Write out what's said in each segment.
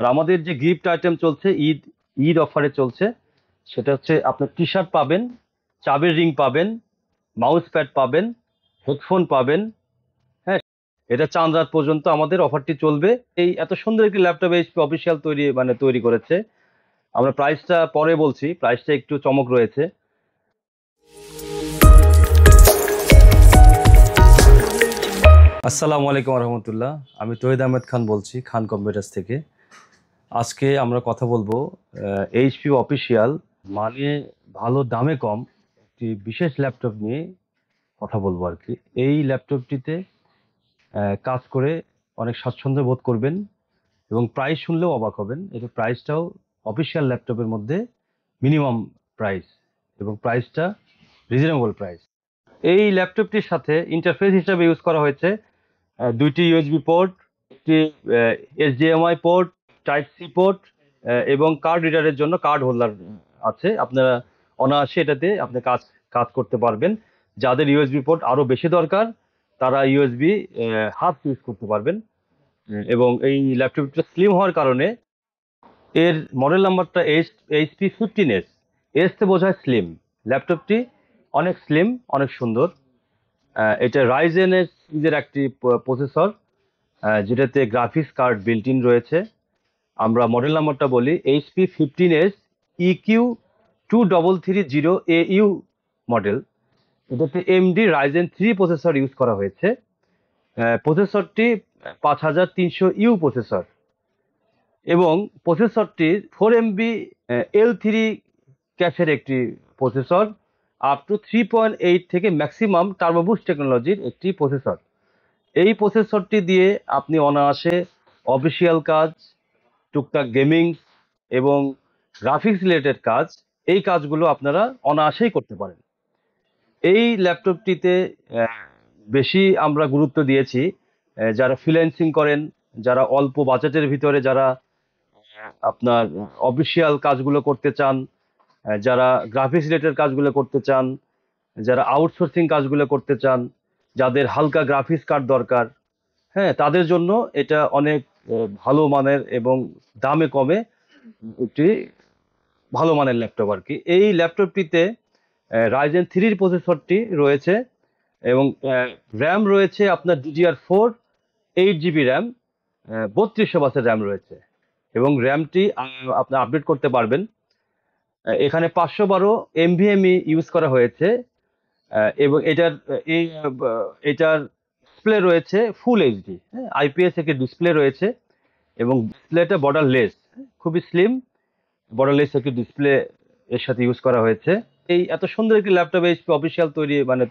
আর আমাদের যে gift item চলছে ঈদ ঈদ অফারে চলছে, সেটা হচ্ছে আপনার টি শার্ট পাবেন, চাবের রিং পাবেন, মাউস প্যাড পাবেন, হেডফোন পাবেন। হ্যাঁ, এটা চাঁদ রাত পর্যন্ত আমাদের অফারটি চলবে। এই এত সুন্দর একটি ল্যাপটপ এইচপি অফিসিয়াল তৈরি করেছে। আমরা প্রাইসটা পরে বলছি, প্রাইসটা একটু চমক রয়েছে। আসসালামু আলাইকুম রহমতুল্লাহ। আমি তহিদ আহমেদ খান বলছি, খান কম্পিউটার্স থেকে। আজকে আমরা কথা বলবো এইচপি অফিসিয়াল, মানে ভালো দামে কম একটি বিশেষ ল্যাপটপ নিয়ে কথা বলবো আর কি। এই ল্যাপটপটিতে কাজ করে অনেক স্বাচ্ছন্দ্য বোধ করবেন এবং প্রাইস শুনলেও অবাক হবেন। এটা প্রাইসটাও অফিসিয়াল ল্যাপটপের মধ্যে মিনিমাম প্রাইস, এবং প্রাইসটা রিজনেবল প্রাইস। এই ল্যাপটপটির সাথে ইন্টারফেস হিসেবে ইউজ করা হয়েছে দুইটি ইউএসবি পোর্ট, একটি HDMI port, type C port, এবং কার্ড রিডারের জন্য কার্ড হোল্ডার আছে। আপনারা অনায়াসে এটাতে আপনি কাজ কাজ করতে পারবেন। যাদের ইউএসবি পোর্ট আরো বেশি দরকার, তারা ইউএসবি হাব ইউজ করতে পারবেন। এবং এই ল্যাপটপটা স্লিম হওয়ার কারণে এর মডেল নাম্বারটা এইচপি 15S। এস তে বোঝায় স্লিম। ল্যাপটপটি অনেক স্লিম, অনেক সুন্দর। এটা রাইজেনের সিরিজের একটি প্রসেসর, যেটাতে গ্রাফিক্স কার্ড বিল্ট ইন রয়েছে। আমরা মডেল নাম্বারটা বলি HP15S EQ2330AU মডেল। এটাতে AMD Ryzen 3 প্রসেসর ইউজ করা হয়েছে। প্রসেসরটি 5300U প্রসেসর, এবং প্রসেসরটি 4 MB L3 ক্যাশের একটি প্রসেসর, আপ টু 3.8 থেকে ম্যাক্সিমাম টার্বোবুস্ট টেকনোলজির একটি প্রসেসর। এই প্রসেসরটি দিয়ে আপনি অনায়াসে অফিসিয়াল কাজ, টুকটাক গেমিং এবং গ্রাফিক্স রিলেটেড কাজ, এই কাজগুলো আপনারা অনায়াসেই করতে পারেন। এই ল্যাপটপটিতে বেশি আমরা গুরুত্ব দিয়েছি যারা ফ্রিল্যান্সিং করেন, যারা অল্প বাজেটের ভিতরে, যারা আপনার অফিসিয়াল কাজগুলো করতে চান, যারা গ্রাফিক্স রিলেটেড কাজগুলো করতে চান, যারা আউটসোর্সিং কাজগুলো করতে চান, যাদের হালকা গ্রাফিক্স কার্ড দরকার, হ্যাঁ, তাদের জন্য এটা অনেক ভালো মানের এবং দামে কমে একটি ভালো মানের ল্যাপটপ আর কি। এই ল্যাপটপটিতে Ryzen 3 প্রসেসরটি রয়েছে, এবং র্যাম রয়েছে আপনার DDR4 8 GB র্যাম, 3200 বাসের র্যাম রয়েছে, এবং র্যামটি আপনি আপডেট করতে পারবেন। এখানে 512 NVMe ইউজ করা হয়েছে, এবং এটার ডিসপ্লে রয়েছে ফুল এইচডি, আইপিএস একটি ডিসপ্লে রয়েছে, এবং ডিসপ্লেটা বর্ডারলেস, খুবই স্লিম বর্ডারলেস একটি ডিসপ্লে এর সাথে ইউজ করা হয়েছে। এই এত সুন্দর একটি ল্যাপটপ এইচপি অফিসিয়াল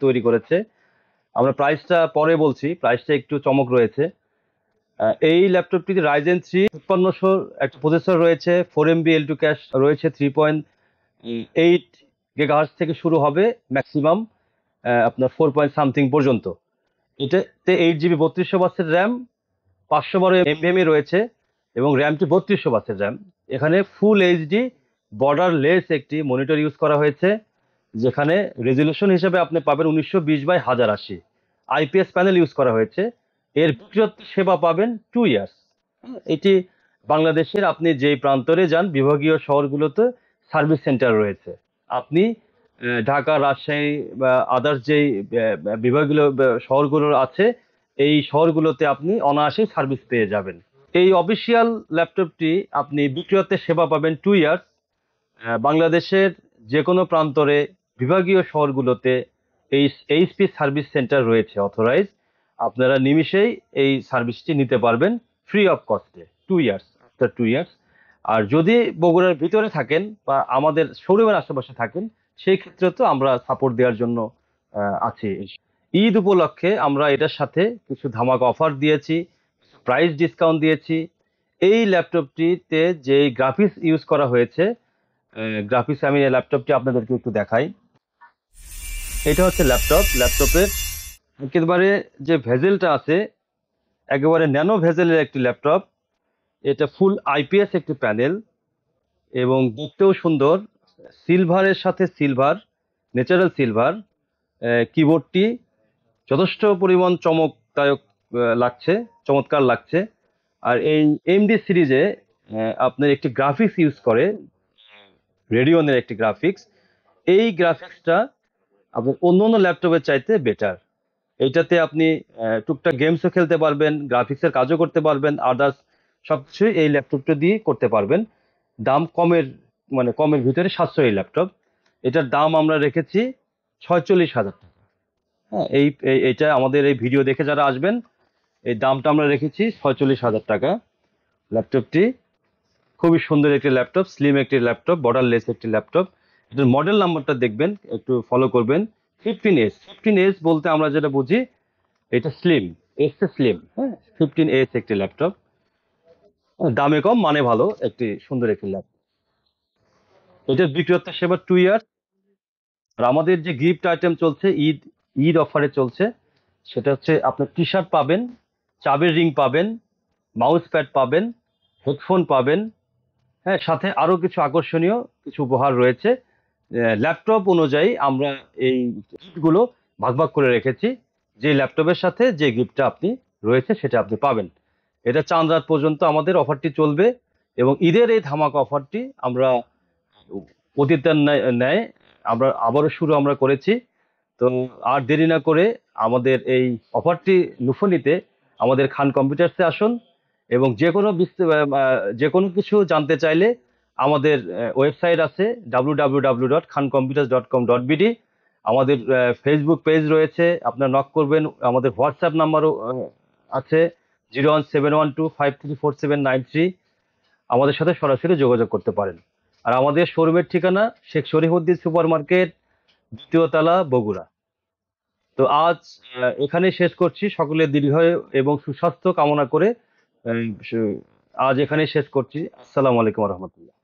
তৈরি করেছে। আমরা প্রাইসটা পরে বলছি, প্রাইসটা একটু চমক রয়েছে। এই ল্যাপটপটিতে Ryzen 3 5600 একটা প্রসেসর রয়েছে, 4 MB L2 ক্যাশ রয়েছে, 3.8 GHz থেকে শুরু হবে ম্যাক্সিমাম আপনার 4 পয়েন্ট সামথিং পর্যন্ত। এটাতে 8 GB 3200 বাসের র্যাম, 512 NVMe রয়েছে, এবং র্যামটি 3200 বাসের র্যাম। এখানে ফুল এইচডি বর্ডারলেস একটি মনিটর ইউজ করা হয়েছে, যেখানে রেজলিউশন হিসেবে আপনি পাবেন 1920x1080। আইপিএস প্যানেল ইউজ করা হয়েছে। এর বিক্রয় সেবা পাবেন 2 ইয়ার্স। এটি বাংলাদেশের আপনি যেই প্রান্তরে যান, বিভাগীয় শহরগুলোতে সার্ভিস সেন্টার রয়েছে। আপনি ঢাকা, রাজশাহী বা আদার্স যেই বিভাগীয় শহরগুলো আছে, এই শহরগুলোতে আপনি অনায়াসেই সার্ভিস পেয়ে যাবেন। এই অফিসিয়াল ল্যাপটপটি আপনি বিক্রয়ের সেবা পাবেন 2 ইয়ার্স। বাংলাদেশের যে কোনো প্রান্তরে বিভাগীয় শহরগুলোতে এই এইচপি সার্ভিস সেন্টার রয়েছে অথরাইজ। আপনারা নিমিষেই এই সার্ভিসটি নিতে পারবেন ফ্রি অফ কস্টে 2 ইয়ার্স, আফটার 2 ইয়ার্স। আর যদি বগুড়ার ভিতরে থাকেন বা আমাদের শোরুমের আশেপাশে থাকেন, সেই ক্ষেত্রে তো আমরা সাপোর্ট দেওয়ার জন্য আছি। ঈদ উপলক্ষে আমরা এটার সাথে কিছু ধামাকা অফার দিয়েছি, প্রাইস ডিসকাউন্ট দিয়েছি। এই ল্যাপটপটিতে যে গ্রাফিক্স ইউজ করা হয়েছে, গ্রাফিক্স আমি এই ল্যাপটপটি আপনাদেরকে একটু দেখাই। এটা হচ্ছে ল্যাপটপের একেবারে যে ভেজেলটা আছে, একেবারে ন্যানো ভেজেলের একটি ল্যাপটপ। এটা ফুল আইপিএস একটি প্যানেল, এবং দেখতেও সুন্দর, সিলভারের সাথে সিলভার, ন্যাচারাল সিলভার। কিবোর্ডটি যথেষ্ট পরিমাণ চমকদায়ক লাগছে, চমৎকার লাগছে। আর এই এমডি সিরিজে আপনার একটি গ্রাফিক্স ইউজ করে, রেডিয়নের একটি গ্রাফিক্স। এই গ্রাফিক্সটা আপনার অন্য অন্য ল্যাপটপের চাইতে বেটার। এইটাতে আপনি টুকটাক গেমসও খেলতে পারবেন, গ্রাফিক্সের কাজও করতে পারবেন, আদার্স সবকিছুই এই ল্যাপটপটা দিয়ে করতে পারবেন। দাম কমের, মানে কমের ভিতরে সাশ্রয়ী ল্যাপটপ। এটার দাম আমরা রেখেছি 46,000 টাকা। হ্যাঁ, এইটা আমাদের এই ভিডিও দেখে যারা আসবেন, এই দামটা আমরা রেখেছি 46,000 টাকা। ল্যাপটপটি খুবই সুন্দর একটি ল্যাপটপ, স্লিম একটি ল্যাপটপ, বর্ডারলেস একটি ল্যাপটপ। এটার মডেল নাম্বারটা দেখবেন, একটু ফলো করবেন। 15S। 15S বলতে আমরা যেটা বুঝি, এটা স্লিম, এস এ স্লিম। হ্যাঁ, 15S একটি ল্যাপটপ, দামে কম মানে ভালো, একটি সুন্দর একটি ল্যাপটপ। এটার বিক্রয়োত্তর সেবা 2 ইয়ার। আর আমাদের যে গিফট আইটেম চলছে, ঈদ ঈদ অফারে চলছে, সেটা হচ্ছে আপনার টি শার্ট পাবেন, চাবির রিং পাবেন, মাউস প্যাড পাবেন, হেডফোন পাবেন। হ্যাঁ, সাথে আরো কিছু আকর্ষণীয় কিছু উপহার রয়েছে। ল্যাপটপ অনুযায়ী আমরা এই গিফটগুলো ভাগ ভাগ করে রেখেছি। যে ল্যাপটপের সাথে যে গিফটটা আপনি রয়েছে সেটা আপনি পাবেন। এটা চাঁদ রাত পর্যন্ত আমাদের অফারটি চলবে, এবং ঈদের এই ধামাকা অফারটি আমরা অতীতের ন্যায় আমরা আবারও শুরু আমরা করেছি। তো আর দেরি না করে আমাদের এই অফারটি লুফে নিতে আমাদের খান কম্পিউটার্সে আসুন, এবং যে কোনো কিছু জানতে চাইলে আমাদের ওয়েবসাইট আছে www.khancomputers.com.bd। আমাদের ফেসবুক পেজ রয়েছে, আপনার নক করবেন। আমাদের হোয়াটসঅ্যাপ নাম্বারও আছে 0171253479 আমাদের সাথে সরাসরি যোগাযোগ করতে পারেন। আর আমাদের শোরুমের ঠিকানা শেখ শরীফউদ্দিন সুপার মার্কেট, 2য় তলা, বগুড়া। তো আজ এখানে শেষ করছি, সকলের দীর্ঘায়ু এবং সুস্বাস্থ্য কামনা করে আজ এখানে শেষ করছি। আসসালামু আলাইকুম রহমতুল্লাহ।